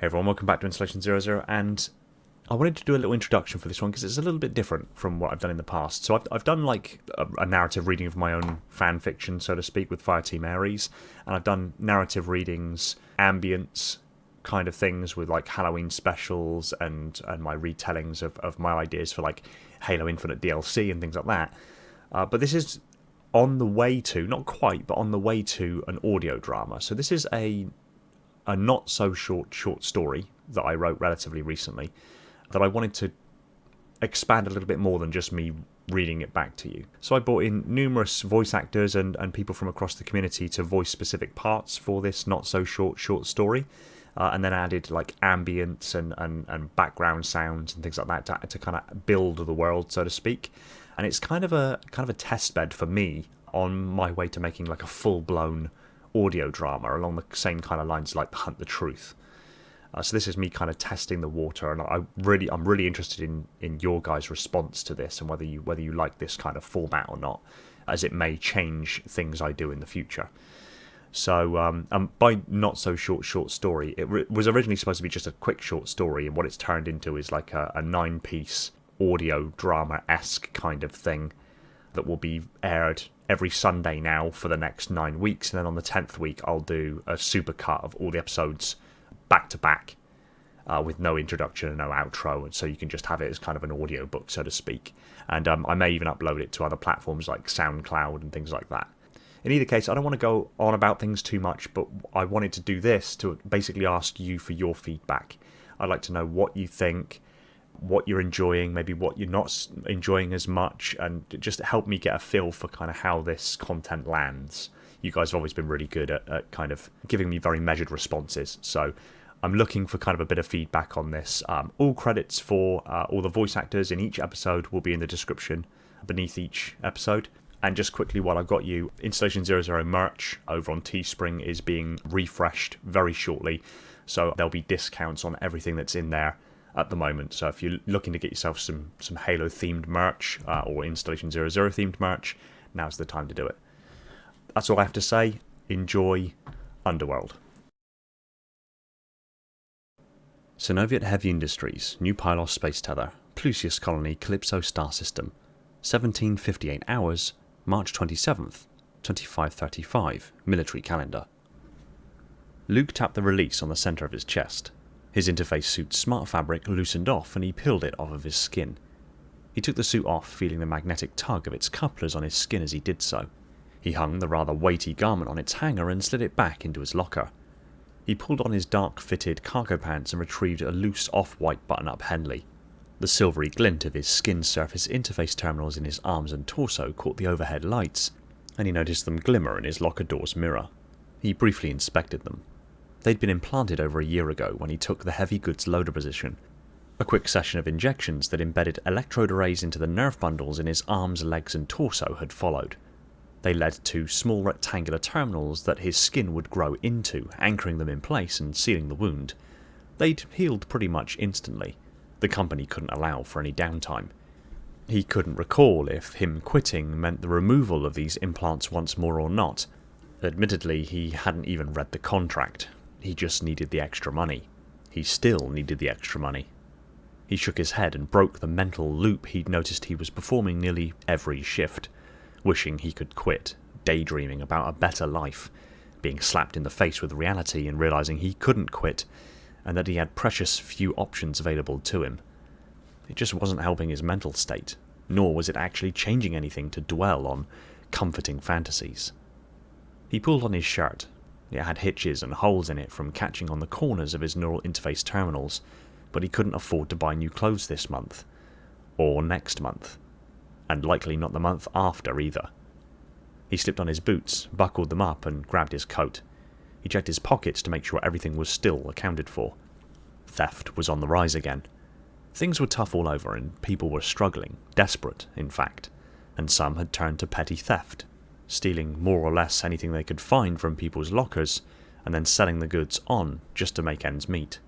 Everyone, welcome back to Installation 00, and I wanted to do a little introduction for this one because it's a little bit different from what I've done in the past. So I've done like a narrative reading of my own fan fiction, so to speak, with Fireteam Ares, and I've done narrative readings, ambience kind of things with like Halloween specials and my retellings of my ideas for like Halo Infinite DLC and things like that. But this is on the way to, not quite, but on the way to an audio drama. So this is a not so short story that I wrote relatively recently that I wanted to expand a little bit more than just me reading it back to you. So I brought in numerous voice actors and people from across the community to voice specific parts for this not so short story, and then added like ambience and background sounds and things like that to kind of build the world, so to speak. And it's kind of a test bed for me on my way to making like a full-blown audio drama along the same kind of lines like The Hunt the Truth. So this is me kind of testing the water, and I'm really interested in your guys' response to this and whether you like this kind of format or not, as it may change things I do in the future. So by not so short story, it was originally supposed to be just a quick short story, and what it's turned into is like a 9-piece audio drama-esque kind of thing that will be aired every Sunday now for the next 9 weeks, and then on the 10th week I'll do a super cut of all the episodes back to back with no introduction and no outro, and so you can just have it as kind of an audio book, so to speak. And I may even upload it to other platforms like SoundCloud and things like that. In either case, I don't want to go on about things too much, but I wanted to do this to basically ask you for your feedback. I'd like to know what you think, what you're enjoying, maybe what you're not enjoying as much, and just help me get a feel for kind of how this content lands. You guys have always been really good at kind of giving me very measured responses, so I'm looking for kind of a bit of feedback on this. All credits for all the voice actors in each episode will be in the description beneath each episode. And just quickly, while I've got you, Installation 00 merch over on Teespring is being refreshed very shortly, so there'll be discounts on everything that's in there at the moment. So if you're looking to get yourself some Halo themed merch or Installation 00 themed merch, now's the time to do it. That's all I have to say. Enjoy Underworld. Synoviet Heavy Industries, New Pylos Space Tether, Plusius Colony, Calypso Star System, 1758 hours, March 27th, 2535, military calendar. Luke tapped the release on the centre of his chest. His interface suit's smart fabric loosened off and he peeled it off of his skin. He took the suit off, feeling the magnetic tug of its couplers on his skin as he did so. He hung the rather weighty garment on its hanger and slid it back into his locker. He pulled on his dark-fitted cargo pants and retrieved a loose off-white button-up Henley. The silvery glint of his skin surface interface terminals in his arms and torso caught the overhead lights, and he noticed them glimmer in his locker door's mirror. He briefly inspected them. They'd been implanted over a year ago when he took the heavy goods loader position. A quick session of injections that embedded electrode arrays into the nerve bundles in his arms, legs and torso had followed. They led to small rectangular terminals that his skin would grow into, anchoring them in place and sealing the wound. They'd healed pretty much instantly. The company couldn't allow for any downtime. He couldn't recall if him quitting meant the removal of these implants once more or not. Admittedly, he hadn't even read the contract. He just needed the extra money. He still needed the extra money. He shook his head and broke the mental loop he'd noticed he was performing nearly every shift, wishing he could quit, daydreaming about a better life, being slapped in the face with reality and realising he couldn't quit, and that he had precious few options available to him. It just wasn't helping his mental state, nor was it actually changing anything to dwell on comforting fantasies. He pulled on his shirt. It had hitches and holes in it from catching on the corners of his neural interface terminals, but he couldn't afford to buy new clothes this month, or next month, and likely not the month after either. He slipped on his boots, buckled them up, and grabbed his coat. He checked his pockets to make sure everything was still accounted for. Theft was on the rise again. Things were tough all over, and people were struggling, desperate, in fact, and some had turned to petty theft, stealing more or less anything they could find from people's lockers, and then selling the goods on just to make ends meet.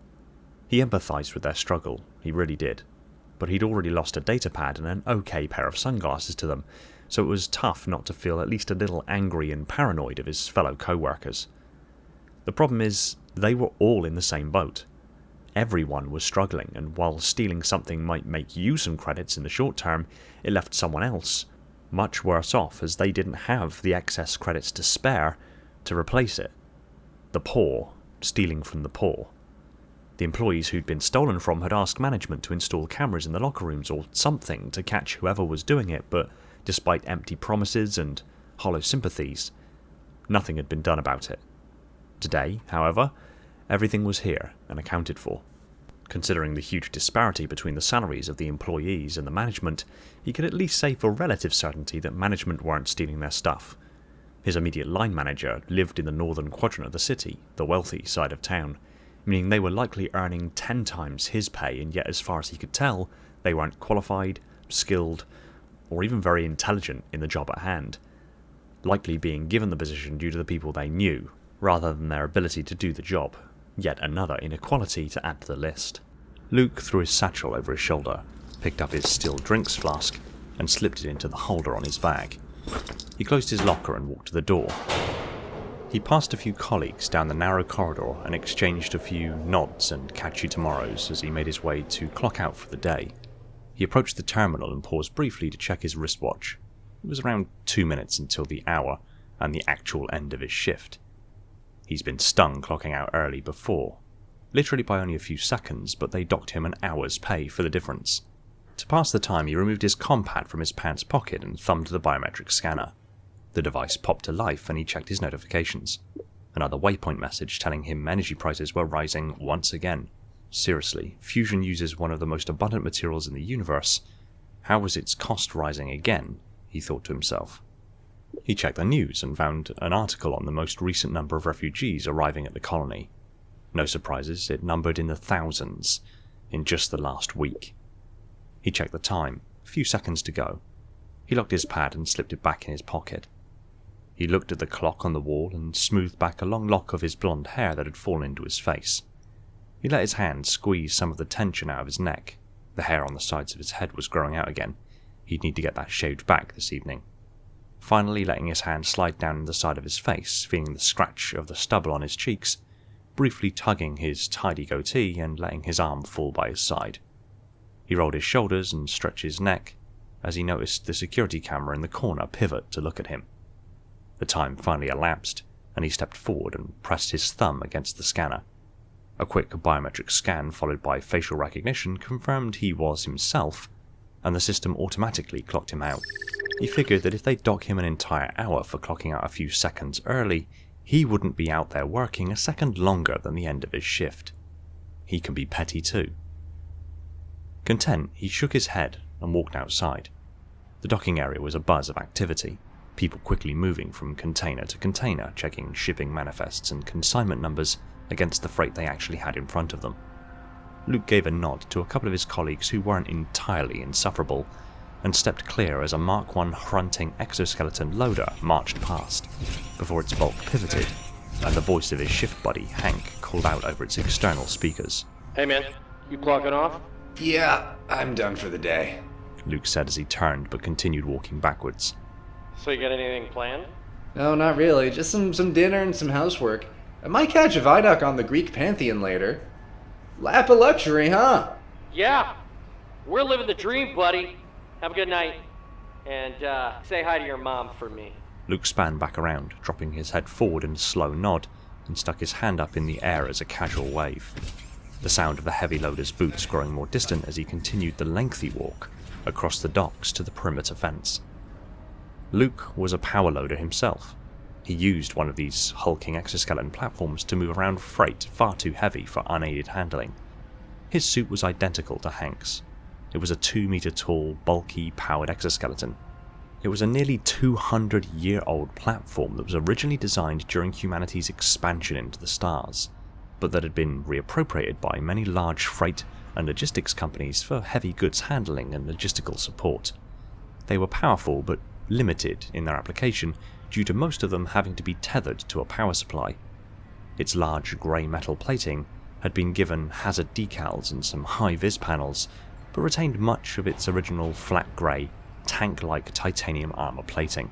He empathised with their struggle, he really did, but he'd already lost a datapad and an okay pair of sunglasses to them, so it was tough not to feel at least a little angry and paranoid of his fellow co-workers. The problem is, they were all in the same boat. Everyone was struggling, and while stealing something might make you some credits in the short term, it left someone else much worse off, as they didn't have the excess credits to spare to replace it. The poor stealing from the poor. The employees who'd been stolen from had asked management to install cameras in the locker rooms or something to catch whoever was doing it, but despite empty promises and hollow sympathies, nothing had been done about it. Today, however, everything was here and accounted for. Considering the huge disparity between the salaries of the employees and the management, he could at least say for relative certainty that management weren't stealing their stuff. His immediate line manager lived in the northern quadrant of the city, the wealthy side of town, meaning they were likely earning 10 times his pay, and yet as far as he could tell, they weren't qualified, skilled, or even very intelligent in the job at hand, likely being given the position due to the people they knew, rather than their ability to do the job. Yet another inequality to add to the list. Luke threw his satchel over his shoulder, picked up his still drinks flask, and slipped it into the holder on his bag. He closed his locker and walked to the door. He passed a few colleagues down the narrow corridor and exchanged a few nods and catch you tomorrows as he made his way to clock out for the day. He approached the terminal and paused briefly to check his wristwatch. It was around 2 minutes until the hour and the actual end of his shift. He's been stung clocking out early before, literally by only a few seconds, but they docked him an hour's pay for the difference. To pass the time, he removed his compad from his pants pocket and thumbed the biometric scanner. The device popped to life and he checked his notifications. Another waypoint message telling him energy prices were rising once again. Seriously, fusion uses one of the most abundant materials in the universe. How was its cost rising again? He thought to himself. He checked the news and found an article on the most recent number of refugees arriving at the colony. No surprises, it numbered in the thousands in just the last week. He checked the time, a few seconds to go. He locked his pad and slipped it back in his pocket. He looked at the clock on the wall and smoothed back a long lock of his blonde hair that had fallen into his face. He let his hand squeeze some of the tension out of his neck. The hair on the sides of his head was growing out again. He'd need to get that shaved back this evening. Finally letting his hand slide down the side of his face, feeling the scratch of the stubble on his cheeks, briefly tugging his tidy goatee and letting his arm fall by his side. He rolled his shoulders and stretched his neck as he noticed the security camera in the corner pivot to look at him. The time finally elapsed, and he stepped forward and pressed his thumb against the scanner. A quick biometric scan followed by facial recognition confirmed he was himself, and the system automatically clocked him out. He figured that if they dock him an entire hour for clocking out a few seconds early, he wouldn't be out there working a second longer than the end of his shift. He can be petty too. Content, he shook his head and walked outside. The docking area was a buzz of activity, people quickly moving from container to container, checking shipping manifests and consignment numbers against the freight they actually had in front of them. Luke gave a nod to a couple of his colleagues who weren't entirely insufferable, and stepped clear as a Mark I grunting exoskeleton loader marched past, before its bulk pivoted, and the voice of his shift buddy, Hank, called out over its external speakers. "Hey man, you clocking off?" "Yeah, I'm done for the day," Luke said as he turned but continued walking backwards. "So you got anything planned?" "No, not really. Just some dinner and some housework. I might catch a Vidoc on the Greek Pantheon later. Lap of luxury, huh?" "Yeah, we're living the dream, buddy. Have a good night. And say hi to your mom for me." Luke span back around, dropping his head forward in a slow nod, and stuck his hand up in the air as a casual wave. The sound of the heavy loader's boots growing more distant as he continued the lengthy walk across the docks to the perimeter fence. Luke was a power loader himself. He used one of these hulking exoskeleton platforms to move around freight far too heavy for unaided handling. His suit was identical to Hank's. It was a 2-meter tall, bulky, powered exoskeleton. It was a nearly 200-year-old platform that was originally designed during humanity's expansion into the stars, but that had been reappropriated by many large freight and logistics companies for heavy goods handling and logistical support. They were powerful but limited in their application due to most of them having to be tethered to a power supply. Its large grey metal plating had been given hazard decals and some high-vis panels, but retained much of its original flat grey, tank-like titanium armour plating.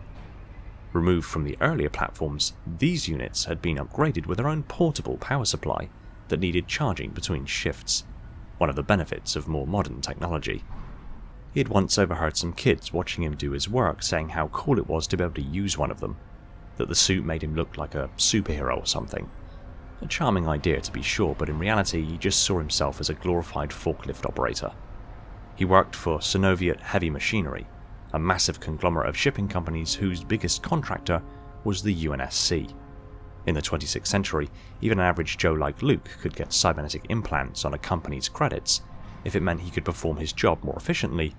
Removed from the earlier platforms, these units had been upgraded with their own portable power supply, that needed charging between shifts, one of the benefits of more modern technology. He had once overheard some kids watching him do his work saying how cool it was to be able to use one of them, that the suit made him look like a superhero or something. A charming idea to be sure, but in reality he just saw himself as a glorified forklift operator. He worked for Sonoviet Heavy Machinery, a massive conglomerate of shipping companies whose biggest contractor was the UNSC. In the 26th century, even an average Joe like Luke could get cybernetic implants on a company's credits if it meant he could perform his job more efficiently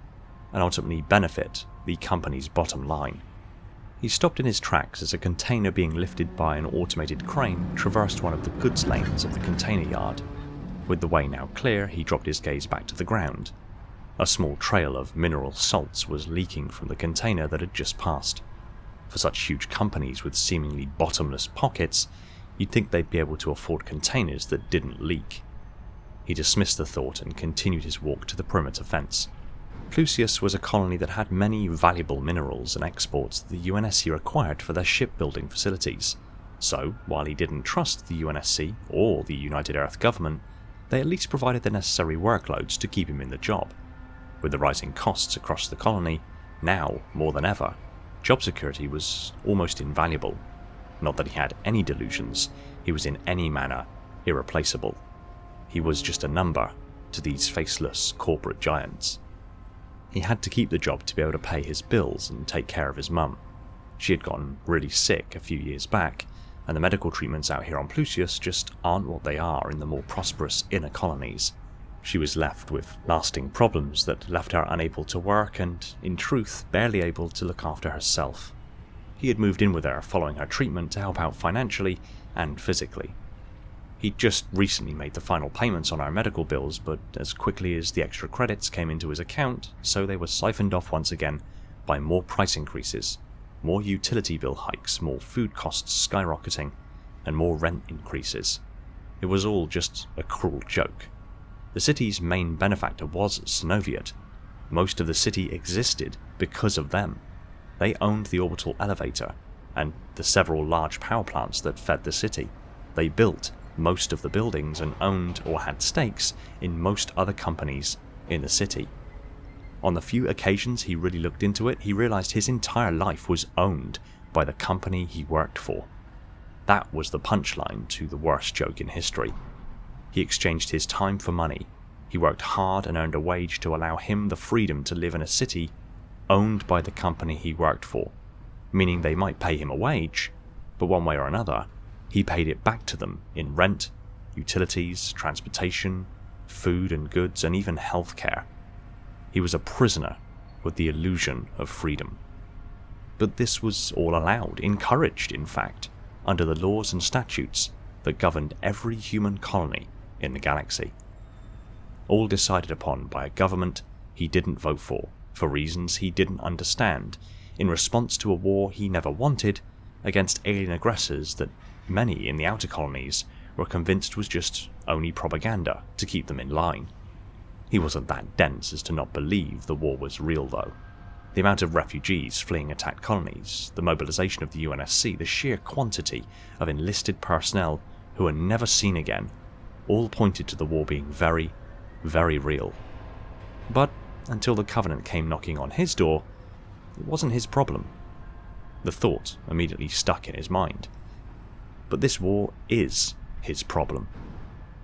and ultimately benefit the company's bottom line. He stopped in his tracks as a container being lifted by an automated crane traversed one of the goods lanes of the container yard. With the way now clear, he dropped his gaze back to the ground. A small trail of mineral salts was leaking from the container that had just passed. For such huge companies with seemingly bottomless pockets, you'd think they'd be able to afford containers that didn't leak. He dismissed the thought and continued his walk to the perimeter fence. Plusius was a colony that had many valuable minerals and exports that the UNSC required for their shipbuilding facilities. So, while he didn't trust the UNSC or the United Earth government, they at least provided the necessary workloads to keep him in the job. With the rising costs across the colony, now more than ever, job security was almost invaluable. Not that he had any delusions, he was in any manner irreplaceable. He was just a number to these faceless corporate giants. He had to keep the job to be able to pay his bills and take care of his mum. She had gotten really sick a few years back, and the medical treatments out here on Plusius just aren't what they are in the more prosperous inner colonies. She was left with lasting problems that left her unable to work and, in truth, barely able to look after herself. He had moved in with her following her treatment to help out financially and physically. He'd just recently made the final payments on our medical bills, but as quickly as the extra credits came into his account, so they were siphoned off once again by more price increases, more utility bill hikes, more food costs skyrocketing, and more rent increases. It was all just a cruel joke. The city's main benefactor was Sonoviet. Most of the city existed because of them. They owned the orbital elevator and the several large power plants that fed the city. They built most of the buildings and owned or had stakes in most other companies in the city. On the few occasions he really looked into it, he realized his entire life was owned by the company he worked for. That was the punchline to the worst joke in history. He exchanged his time for money. He worked hard and earned a wage to allow him the freedom to live in a city owned by the company he worked for, meaning they might pay him a wage, but one way or another, he paid it back to them in rent, utilities, transportation, food and goods, and even healthcare. He was a prisoner with the illusion of freedom. But this was all allowed, encouraged in fact, under the laws and statutes that governed every human colony in the galaxy. All decided upon by a government he didn't vote for reasons he didn't understand, in response to a war he never wanted against alien aggressors that many in the outer colonies were convinced was just only propaganda to keep them in line. He wasn't that dense as to not believe the war was real though. The amount of refugees fleeing attacked colonies, the mobilization of the UNSC, the sheer quantity of enlisted personnel who were never seen again, all pointed to the war being very, very real. But until the Covenant came knocking on his door, it wasn't his problem. The thought immediately stuck in his mind. But this war is his problem.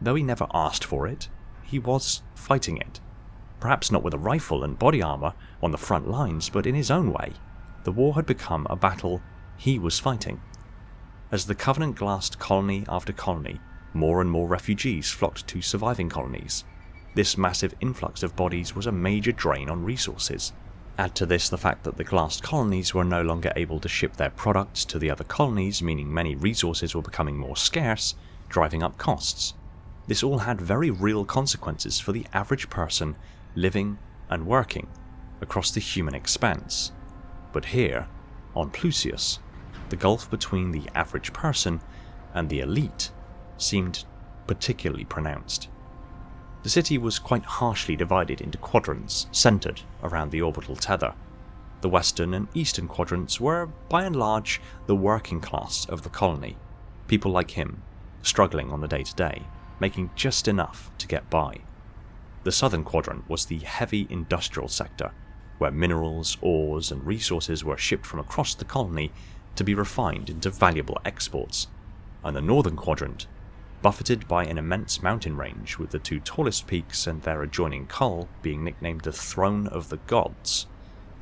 Though he never asked for it, he was fighting it. Perhaps not with a rifle and body armor on the front lines, but in his own way. The war had become a battle he was fighting. As the Covenant glassed colony after colony, more and more refugees flocked to surviving colonies. This massive influx of bodies was a major drain on resources. Add to this the fact that the glassed colonies were no longer able to ship their products to the other colonies, meaning many resources were becoming more scarce, driving up costs. This all had very real consequences for the average person living and working across the human expanse. But here, on Plusius, the gulf between the average person and the elite seemed particularly pronounced. The city was quite harshly divided into quadrants centered around the orbital tether. The western and eastern quadrants were, by and large, the working class of the colony, people like him, struggling on the day-to-day. making just enough to get by. The southern quadrant was the heavy industrial sector, where minerals, ores, and resources were shipped from across the colony to be refined into valuable exports, and the northern quadrant, buffeted by an immense mountain range with the two tallest peaks and their adjoining col being nicknamed the Throne of the Gods,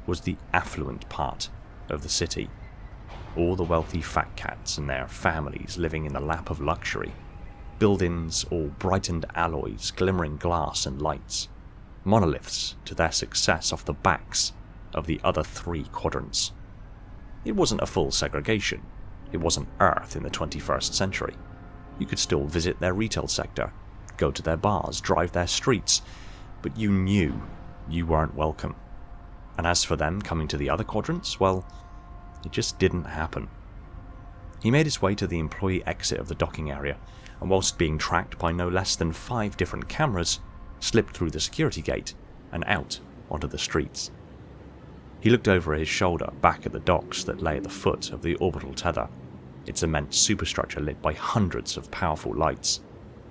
was the affluent part of the city. All the wealthy fat cats and their families living in the lap of luxury. Buildings all brightened alloys, glimmering glass and lights. Monoliths to their success off the backs of the other three quadrants. It wasn't a full segregation. It wasn't Earth in the 21st century. You could still visit their retail sector, go to their bars, drive their streets, but you knew you weren't welcome. And as for them coming to the other quadrants, well, it just didn't happen. He made his way to the employee exit of the docking area, and whilst being tracked by no less than 5 different cameras, slipped through the security gate and out onto the streets. He looked over his shoulder back at the docks that lay at the foot of the orbital tether, its immense superstructure lit by hundreds of powerful lights.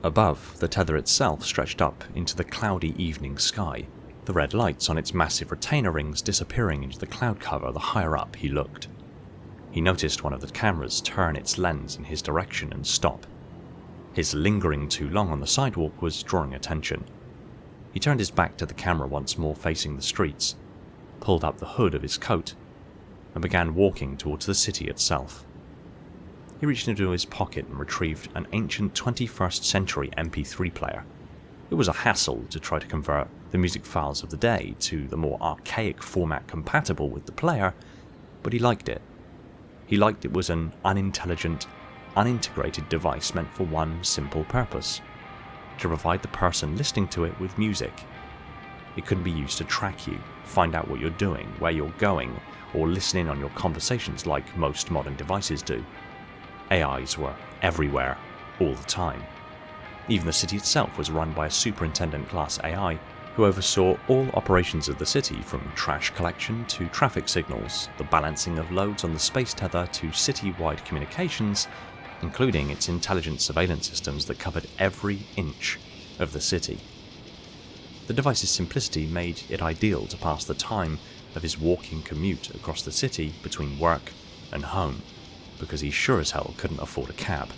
Above, the tether itself stretched up into the cloudy evening sky, the red lights on its massive retainer rings disappearing into the cloud cover the higher up he looked. He noticed one of the cameras turn its lens in his direction and stop. His lingering too long on the sidewalk was drawing attention. He turned his back to the camera once more facing the streets, pulled up the hood of his coat, and began walking towards the city itself. He reached into his pocket and retrieved an ancient 21st century MP3 player. It was a hassle to try to convert the music files of the day to the more archaic format compatible with the player, but he liked it. He liked it was an unintelligent, unintegrated device meant for one simple purpose: to provide the person listening to it with music. It couldn't be used to track you, find out what you're doing, where you're going, or listen in on your conversations like most modern devices do. AIs were everywhere, all the time. Even the city itself was run by a superintendent-class AI who oversaw all operations of the city, from trash collection to traffic signals, the balancing of loads on the space tether to city-wide communications, including its intelligent surveillance systems that covered every inch of the city. The device's simplicity made it ideal to pass the time of his walking commute across the city between work and home, because he sure as hell couldn't afford a cab,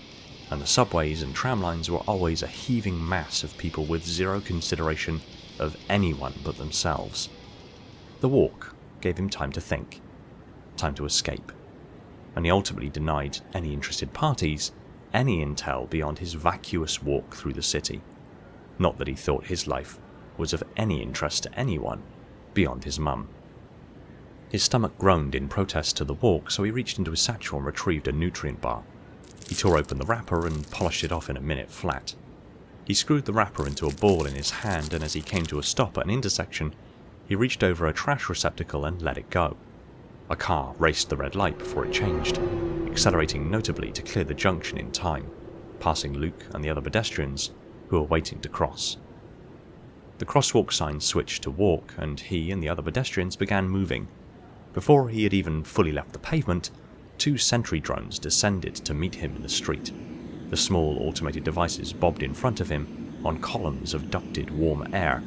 and the subways and tramlines were always a heaving mass of people with zero consideration of anyone but themselves. The walk gave him time to think, time to escape, and he ultimately denied any interested parties any intel beyond his vacuous walk through the city. Not that he thought his life was of any interest to anyone beyond his mum. His stomach groaned in protest to the walk, so he reached into his satchel and retrieved a nutrient bar. He tore open the wrapper and polished it off in a minute flat. He screwed the wrapper into a ball in his hand, and as he came to a stop at an intersection, he reached over a trash receptacle and let it go. A car raced the red light before it changed, accelerating notably to clear the junction in time, passing Luke and the other pedestrians who were waiting to cross. The crosswalk sign switched to walk, and he and the other pedestrians began moving. Before he had even fully left the pavement, 2 sentry drones descended to meet him in the street. The small automated devices bobbed in front of him on columns of ducted warm air,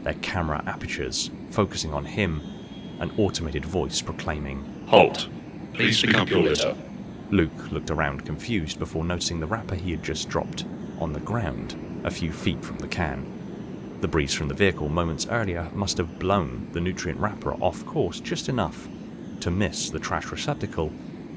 their camera apertures focusing on him, an automated voice proclaiming, "Halt! Please pick up your litter." Luke looked around confused before noticing the wrapper he had just dropped on the ground a few feet from the can. The breeze from the vehicle moments earlier must have blown the nutrient wrapper off course just enough to miss the trash receptacle,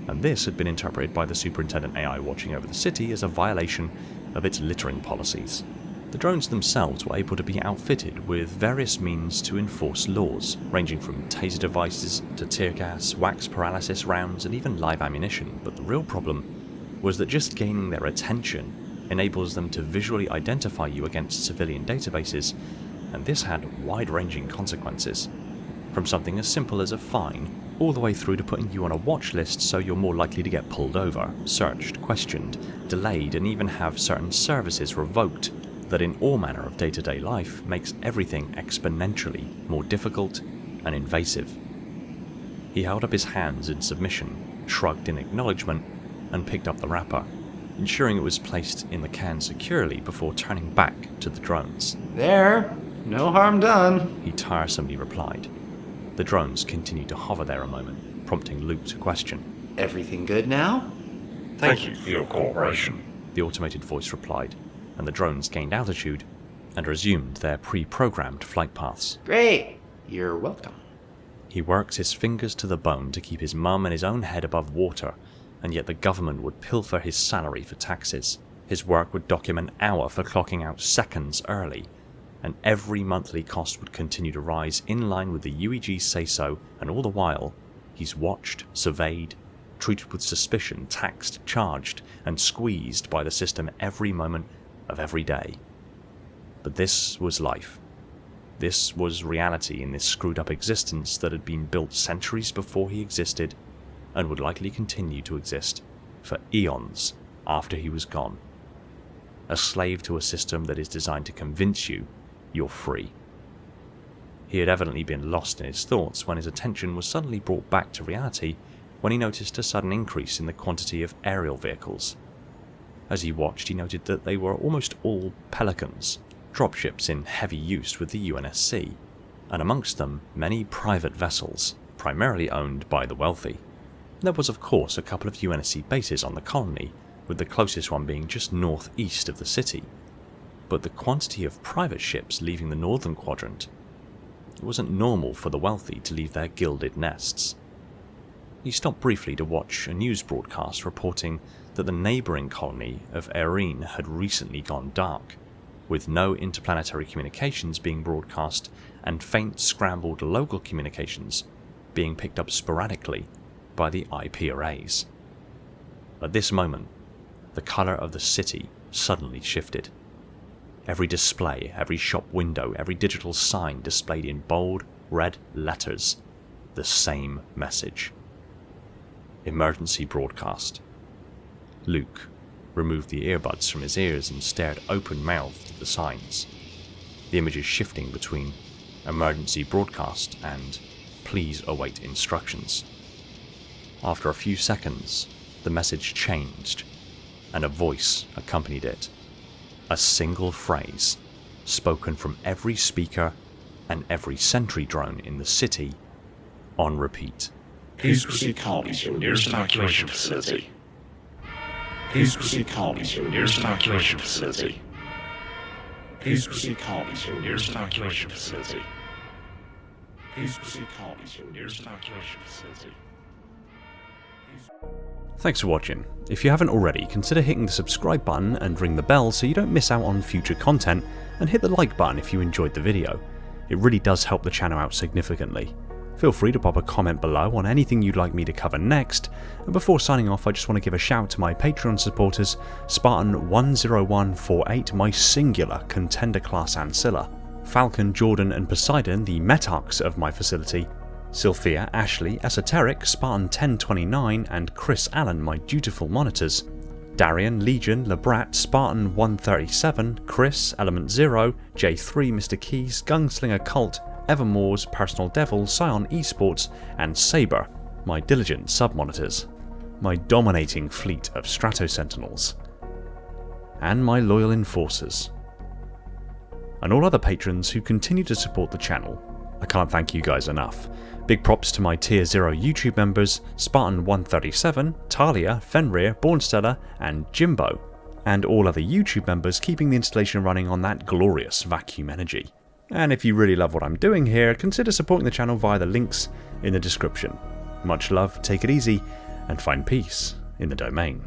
and this had been interpreted by the superintendent AI watching over the city as a violation of its littering policies. The drones themselves were able to be outfitted with various means to enforce laws, ranging from taser devices to tear gas, wax paralysis rounds, and even live ammunition, but the real problem was that just gaining their attention enables them to visually identify you against civilian databases, and this had wide-ranging consequences, from something as simple as a fine all the way through to putting you on a watch list so you're more likely to get pulled over, searched, questioned, delayed, and even have certain services revoked that in all manner of day-to-day life makes everything exponentially more difficult and invasive. He held up his hands in submission, shrugged in acknowledgement, and picked up the wrapper. ensuring it was placed in the can securely before turning back to the drones. There. No harm done. He tiresomely replied. The drones continued to hover there a moment, prompting Luke to question. Everything good now? Thank you for your cooperation. The automated voice replied, and the drones gained altitude and resumed their pre-programmed flight paths. Great. You're welcome. He worked his fingers to the bone to keep his mum and his own head above water, and yet the government would pilfer his salary for taxes. His work would dock him an hour for clocking out seconds early, and every monthly cost would continue to rise in line with the UEG's say-so, and all the while, he's watched, surveyed, treated with suspicion, taxed, charged, and squeezed by the system every moment of every day. But this was life. This was reality in this screwed-up existence that had been built centuries before he existed, and would likely continue to exist for eons after he was gone. A slave to a system that is designed to convince you you're free. He had evidently been lost in his thoughts when his attention was suddenly brought back to reality when he noticed a sudden increase in the quantity of aerial vehicles. As he watched, he noted that they were almost all Pelicans, dropships in heavy use with the UNSC, and amongst them many private vessels, primarily owned by the wealthy. There was of course a couple of UNSC bases on the colony, with the closest one being just northeast of the city, but the quantity of private ships leaving the northern quadrant, it wasn't normal for the wealthy to leave their gilded nests. He stopped briefly to watch a news broadcast reporting that the neighbouring colony of Erin had recently gone dark, with no interplanetary communications being broadcast and faint scrambled local communications being picked up sporadically by the IP arrays. At this moment, the colour of the city suddenly shifted. Every display, every shop window, every digital sign displayed in bold red letters the same message. Emergency broadcast. Luke removed the earbuds from his ears and stared open-mouthed at the signs, the images shifting between emergency broadcast and please await instructions. After a few seconds, the message changed, and a voice accompanied it. A single phrase, spoken from every speaker and every sentry drone in the city, on repeat. Please proceed calmly to your nearest evacuation facility. Please proceed calmly to your nearest evacuation facility. Please proceed calmly to your nearest evacuation facility. Please proceed calmly to your nearest evacuation facility. Thanks for watching. If you haven't already, consider hitting the subscribe button and ring the bell so you don't miss out on future content, and hit the like button if you enjoyed the video. It really does help the channel out significantly. Feel free to pop a comment below on anything you'd like me to cover next, and before signing off I just want to give a shout to my Patreon supporters, Spartan10148, my singular contender class ancilla, Falcon, Jordan and Poseidon, the metarchs of my facility, Sylphia, Ashley, Esoteric, Spartan 1029 and Chris Allen, my dutiful monitors, Darian, Legion, Labrat, Spartan 137, Chris, Element 0, J3, Mr. Keys, Gunslinger Cult, Evermore's Personal Devil, Scion Esports, and Saber, my diligent sub-monitors, my dominating fleet of Strato Sentinels, and my loyal enforcers, and all other patrons who continue to support the channel. I can't thank you guys enough. Big props to my Tier 0 YouTube members, Spartan 137, Talia, Fenrir, Bornstella, and Jimbo, and all other YouTube members keeping the installation running on that glorious vacuum energy. And if you really love what I'm doing here, consider supporting the channel via the links in the description. Much love, take it easy, and find peace in the domain.